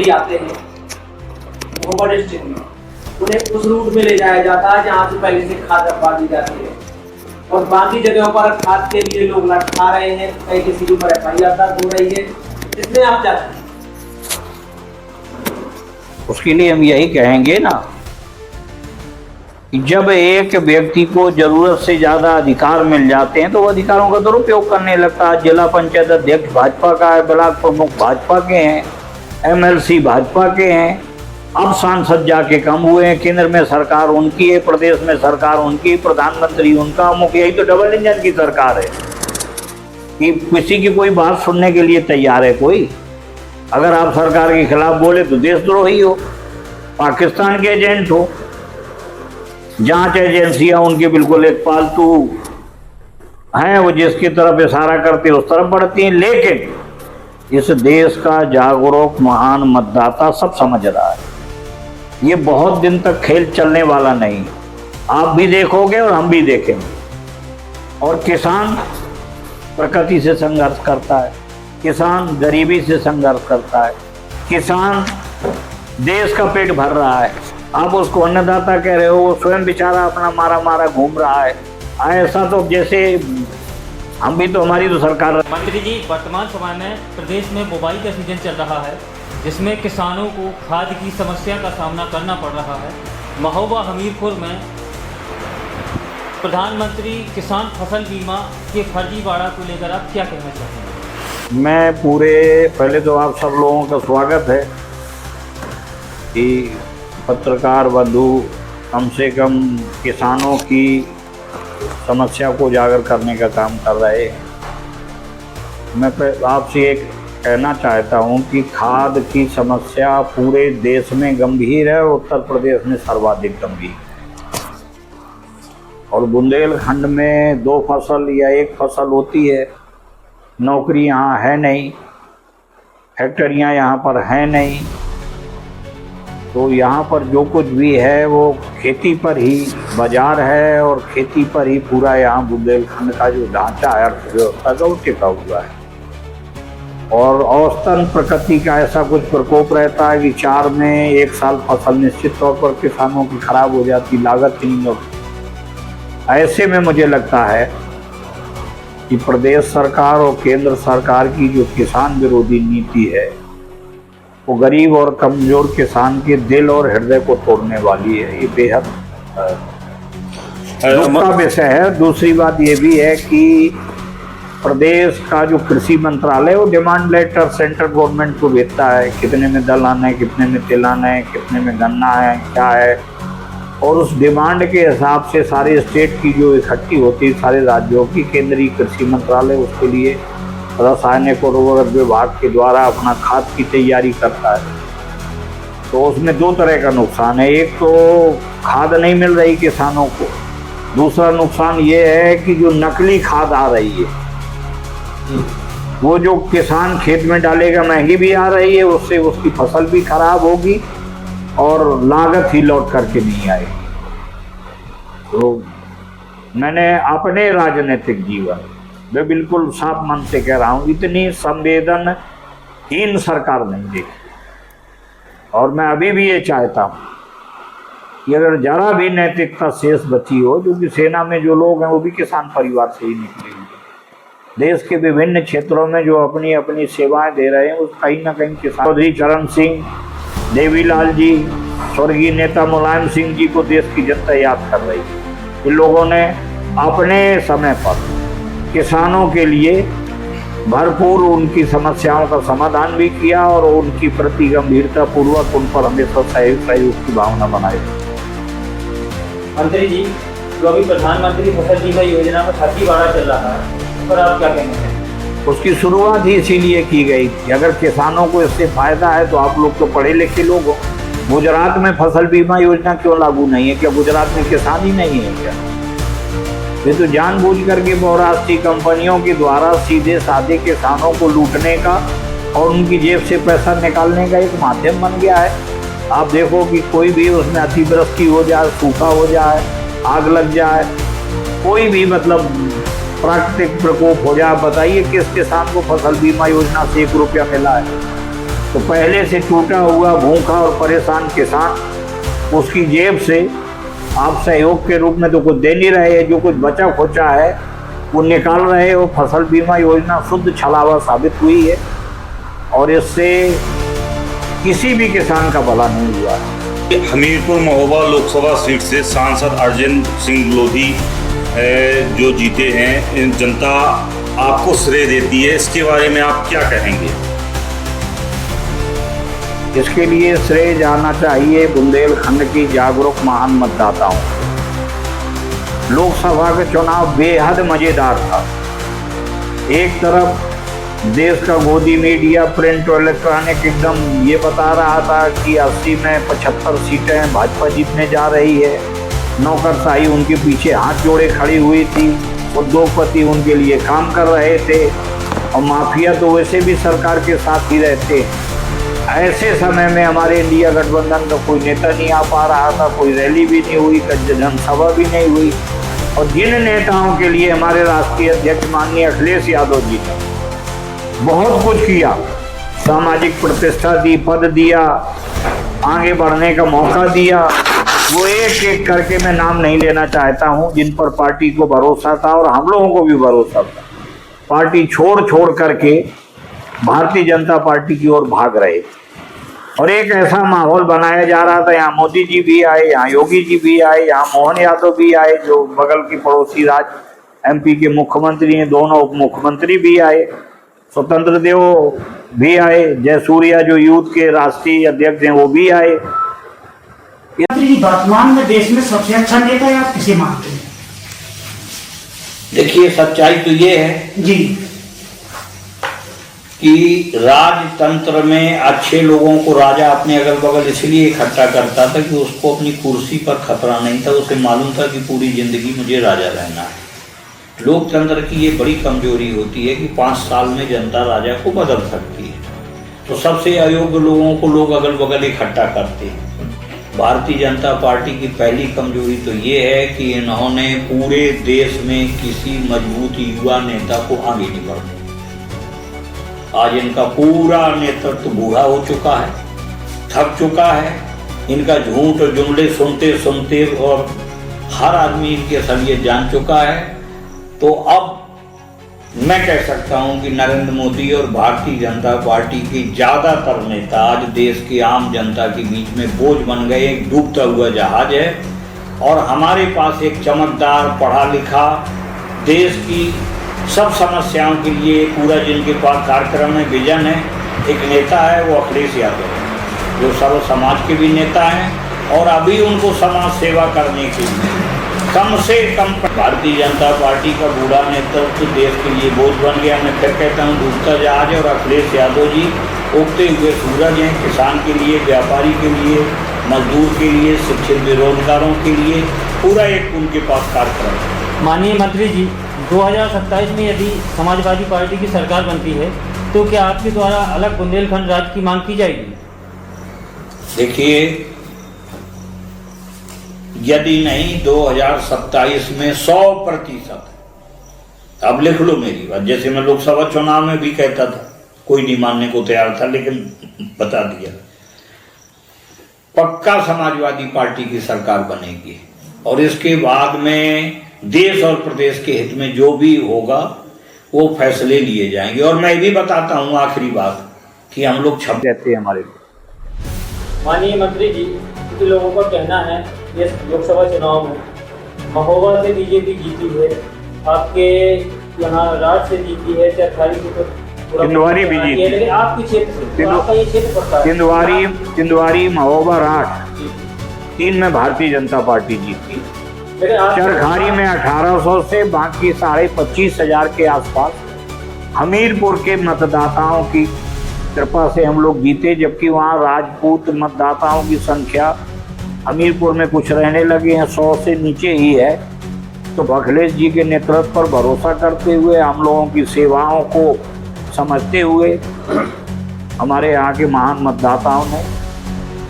भी आते हैं मोहम्मद डिस्ट्रिक्ट में, उन्हें उस रूट में ले जाया जाता है जहाँ से पहले से खाद बांधी जाती है, और बाकी जगहों पर खाद के लिए लोग लटका रहे हैं, कई किसी के ऊपर FIR दर्ज हो रही है। इसमें आप क्या कहें? उसके लिए हम यही कहेंगे ना कि जब एक व्यक्ति को जरूरत से ज्यादा अधिकार मिल जाते हैं तो वो अधिकारों का दुरुपयोग करने लगता है। जिला पंचायत अध्यक्ष भाजपा का है, ब्लॉक प्रमुख भाजपा के हैं, MLC भाजपा के हैं, अब सांसद जाके कम हुए हैं। केंद्र में सरकार उनकी है, प्रदेश में सरकार उनकी, प्रधानमंत्री उनका, मुख्य, यही तो डबल इंजन की सरकार है कि किसी की कोई बात सुनने के लिए तैयार है कोई? अगर आप सरकार के खिलाफ बोले तो देशद्रोही हो, पाकिस्तान के एजेंट हो। जांच एजेंसियां उनकी बिल्कुल एक पालतू हैं, वो जिसकी तरफ इशारा करते उस तरफ बढ़ती हैं। लेकिन इस देश का जागरूक महान मतदाता सब समझ रहा है ये बहुत दिन तक खेल चलने वाला नहीं। आप भी देखोगे और हम भी देखेंगे। और किसान प्रकृति से संघर्ष करता है, किसान गरीबी से संघर्ष करता है, किसान देश का पेट भर रहा है। आप उसको अन्नदाता कह रहे हो, वो स्वयं बेचारा अपना मारा मारा घूम रहा है। ऐसा तो जैसे हम भी तो, हमारी तो सरकार। मंत्री जी, वर्तमान समय में प्रदेश में बुआई का सीजन चल रहा है, जिसमें किसानों को खाद की समस्या का सामना करना पड़ रहा है। महोबा हमीरपुर में प्रधानमंत्री किसान फसल बीमा के फर्जीवाड़ा को लेकर आप क्या कहना चाहते हैं? मैं पहले तो आप सब लोगों का स्वागत है कि पत्रकार बंधु कम से कम किसानों की समस्या को उजागर करने का काम कर रहे हैं। मैं आपसे एक कहना चाहता हूं कि खाद की समस्या पूरे देश में गंभीर है, उत्तर प्रदेश में सर्वाधिक गंभीर। और बुंदेलखंड में 2 फसल या 1 फसल होती है, नौकरी यहाँ है नहीं, फैक्ट्रियाँ यहाँ पर हैं नहीं, तो यहाँ पर जो कुछ भी है वो खेती पर ही बाजार है और खेती पर ही पूरा यहाँ बुंदेलखंड का जो ढांचा है अर्थव्यवस्था का वो टिका हुआ है। और औसतन प्रकृति का ऐसा कुछ प्रकोप रहता है कि 4 में 1 साल फसल निश्चित तौर पर किसानों की खराब हो जाती, लागत नहीं होती। ऐसे में मुझे लगता है कि प्रदेश सरकार और केंद्र सरकार की जो किसान विरोधी नीति है वो गरीब और कमजोर किसान के दिल और हृदय को तोड़ने वाली है। ये बेहद दुख का विषय है। दूसरी बात ये भी है कि प्रदेश का जो कृषि मंत्रालय वो डिमांड लेटर सेंट्रल गवर्नमेंट को भेजता है, कितने में दलहन है, कितने में तिलहन है, कितने में गन्ना है, क्या है, और उस डिमांड के हिसाब से सारे स्टेट की जो इकट्ठी होती है सारे राज्यों की, केंद्रीय कृषि मंत्रालय उसके लिए रासायनिक और उर्वरक विभाग के द्वारा अपना खाद की तैयारी करता है। तो उसमें 2 तरह का नुकसान है। एक तो खाद नहीं मिल रही किसानों को, दूसरा नुकसान ये है कि जो नकली खाद आ रही है वो जो किसान खेत में डालेगा महंगी भी आ रही है, उससे उसकी फसल भी खराब होगी और लागत ही लौट करके नहीं आएगी। तो मैंने अपने राजनीतिक जीवन मैं बिल्कुल साफ मन से कह रहा हूँ, इतनी संवेदनहीन सरकार नहीं देखी। और मैं अभी भी ये चाहता हूँ कि अगर जरा भी नैतिकता शेष बची हो, क्योंकि सेना में जो लोग हैं वो भी किसान परिवार से ही निकले हुए, देश के विभिन्न क्षेत्रों में जो अपनी अपनी सेवाएं दे रहे हैं, उस कहीं ना कहीं किसान। चौधरी चरण सिंह, देवीलाल जी, स्वर्गीय नेता मुलायम सिंह जी को देश की जनता याद कर रही है। इन लोगों ने अपने समय पर किसानों के लिए भरपूर उनकी समस्याओं का समाधान भी किया और उनकी प्रति गंभीरता पूर्वक उन पर हमेशा सहयोग की भावना बनाई। मंत्री जी, जो अभी प्रधानमंत्री फसल बीमा योजना में फर्जीवाड़ा चल रहा है, उस पर आप क्या कहना हैं? उसकी शुरुआत ही इसीलिए की गई कि अगर किसानों को इससे फायदा है तो आप लोग तो पढ़े लिखे लोग हो, गुजरात में फसल बीमा योजना क्यों लागू नहीं है? क्या गुजरात में किसान ही नहीं है क्या? ये तो जानबूझ करके बहुराष्ट्रीय कंपनियों के द्वारा सीधे साधे किसानों को लूटने का और उनकी जेब से पैसा निकालने का एक माध्यम बन गया है। आप देखो कि कोई भी उसमें अतिवृष्टि हो जाए, सूखा हो जाए, आग लग जाए, कोई भी मतलब प्राकृतिक प्रकोप हो जाए, बताइए किस किसान को फसल बीमा योजना से 1 रुपया मिला है? तो पहले से टूटा हुआ, भूखा और परेशान किसान उसकी जेब से आप सहयोग के रूप में तो कुछ दे नहीं रहे, जो कुछ बचा खुचा है वो निकाल रहे हो। फसल बीमा योजना शुद्ध छलावा साबित हुई है और इससे किसी भी किसान का भला नहीं हुआ। हमीरपुर महोबा लोकसभा सीट से सांसद अर्जुन सिंह लोधी जो जीते हैं, जनता आपको श्रेय देती है, इसके बारे में आप क्या कहेंगे? इसके लिए श्रेय जाना चाहिए बुंदेलखंड की जागरूक महान मतदाताओं। लोकसभा का चुनाव बेहद मजेदार था। एक तरफ देश का गोदी मीडिया, प्रिंट और इलेक्ट्रॉनिक एकदम ये बता रहा था कि 80 में 75 सीटें भाजपा जीतने जा रही है। नौकरशाही उनके पीछे हाथ जोड़े खड़ी हुई थी, उद्योगपति उनके लिए काम कर रहे थे और माफिया तो वैसे भी सरकार के साथ ही रहते हैं। ऐसे समय में हमारे इंडिया गठबंधन का कोई नेता नहीं आ पा रहा था, कोई रैली भी नहीं हुई, जनसभा भी नहीं हुई। और जिन नेताओं के लिए हमारे राष्ट्रीय अध्यक्ष माननीय अखिलेश यादव जी ने बहुत कुछ किया, सामाजिक प्रतिष्ठा दी, पद दिया, आगे बढ़ने का मौका दिया, वो एक एक करके मैं नाम नहीं लेना चाहता हूं, जिन पर पार्टी को भरोसा था और हम लोगों को भी भरोसा था। पार्टी छोड़ करके भारतीय जनता पार्टी की ओर भाग रहे और एक ऐसा माहौल बनाया जा रहा था, यहाँ मोदी जी भी आए, यहाँ योगी जी भी आए, यहाँ मोहन यादव भी आए जो बगल की पड़ोसी राज्य एमपी के मुख्यमंत्री हैं, दोनों उप मुख्यमंत्री भी आए, स्वतंत्र देव भी आए, जयसूर्या जो यूथ के राष्ट्रीय अध्यक्ष हैं वो भी आए। वर्तमान में देश में सबसे अच्छा नेता है आप किसे मानते हैं? देखिए, सच्चाई तो ये है जी कि राजतंत्र में अच्छे लोगों को राजा अपने अगल बगल इसलिए इकट्ठा करता था कि उसको अपनी कुर्सी पर खतरा नहीं था, उसे मालूम था कि पूरी जिंदगी मुझे राजा रहना है। लोकतंत्र की ये बड़ी कमजोरी होती है कि 5 साल में जनता राजा को बदल सकती है, तो सबसे अयोग्य लोगों को लोग अगल बगल इकट्ठा करते हैं। भारतीय जनता पार्टी की पहली कमजोरी तो ये है कि इन्होंने पूरे देश में किसी मजबूत युवा नेता को आगे नहीं बढ़ने। आज इनका पूरा नेतृत्व बूढ़ा हो चुका है, थक चुका है, इनका झूठ और जुमले सुनते सुनते और हर आदमी इनके असलियत जान चुका है। तो अब मैं कह सकता हूं कि नरेंद्र मोदी और भारतीय जनता पार्टी के ज्यादातर नेता आज देश की आम जनता के बीच में बोझ बन गए, एक डूबता हुआ जहाज है। और हमारे पास एक चमकदार, पढ़ा लिखा, देश की सब समस्याओं के लिए पूरा जिनके पास कार्यक्रम में विजन है, एक नेता है, वो अखिलेश यादव है, जो सर्व समाज के भी नेता हैं और अभी उनको समाज सेवा करने के लिए कम से कम भारतीय जनता पार्टी का बूढ़ा नेतृत्व देश के लिए बोझ बन गया। मैं फिर कहता हूँ डूबता जहाज है और अखिलेश यादव जी उगते हुए सूरज हैं, किसान के लिए, व्यापारी के लिए, मजदूर के लिए, शिक्षित बेरोजगारों के लिए पूरा एक उनके पास कार्यक्रम है। माननीय मंत्री जी, 2027 में यदि समाजवादी पार्टी की सरकार बनती है तो क्या आपके द्वारा अलग बुंदेलखंड राज्य की मांग की जाएगी? देखिए, यदि नहीं 2027 में 100%, अब लिख लो मेरी बात, जैसे मैं लोकसभा चुनाव में भी कहता था, कोई नहीं मानने को तैयार था लेकिन बता दिया, पक्का समाजवादी पार्टी की सरकार बनेगी और इसके बाद में देश और प्रदेश के हित में जो भी होगा वो फैसले लिए जाएंगे। और मैं भी बताता हूँ आखिरी बात कि हम लोग छप रहते हैं हमारे लिए। माननीय मंत्री जी, कुछ लोगों का कहना है इस लोकसभा चुनाव में महोबा से बीजेपी जीती है, आपके यहाँ राज से जीती है, चरखारी से चिंदवारी भी जीती है, लेकिन आपके क्षेत्र से, तो आपका ये क्षेत्र पड़ता है चिंदवारी, महोबा, राठ, 3 में भारतीय जनता पार्टी जीती। चरखारी में 1800 से, बाकी 25,500 के आसपास हमीरपुर के मतदाताओं की कृपा से हम लोग जीते, जबकि वहाँ राजपूत मतदाताओं की संख्या हमीरपुर में कुछ रहने लगे हैं, 100 से नीचे ही है। तो अखिलेश जी के नेतृत्व पर भरोसा करते हुए, हम लोगों की सेवाओं को समझते हुए हमारे यहाँ के महान मतदाताओं ने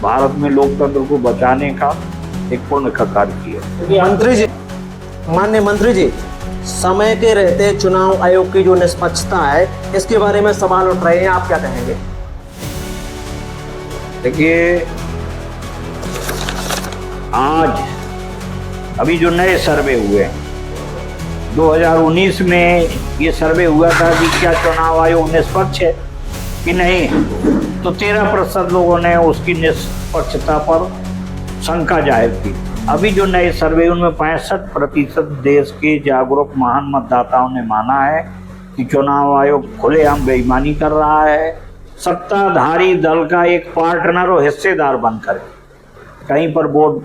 भारत में लोकतंत्र को बचाने का एक पूर्ण कार्य किया। मंत्री जी, माननीय मंत्री जी, समय के रहते चुनाव आयोग की जो निष्पक्षता है, इसके बारे में सवाल उठ रहे हैं, आप क्या कहेंगे? देखिए आज अभी जो नए सर्वे हुए 2019 में ये सर्वे हुआ था कि क्या चुनाव आयोग निष्पक्ष है कि नहीं, तो 13% लोगों ने उसकी निष्पक्षता पर शंका जाहिर की। अभी जो नए सर्वे उनमें 65% देश के जागरूक महान मतदाताओं ने माना है कि चुनाव आयोग खुलेआम बेईमानी कर रहा है, सत्ताधारी दल का एक पार्टनर और हिस्सेदार बनकर कहीं पर वोट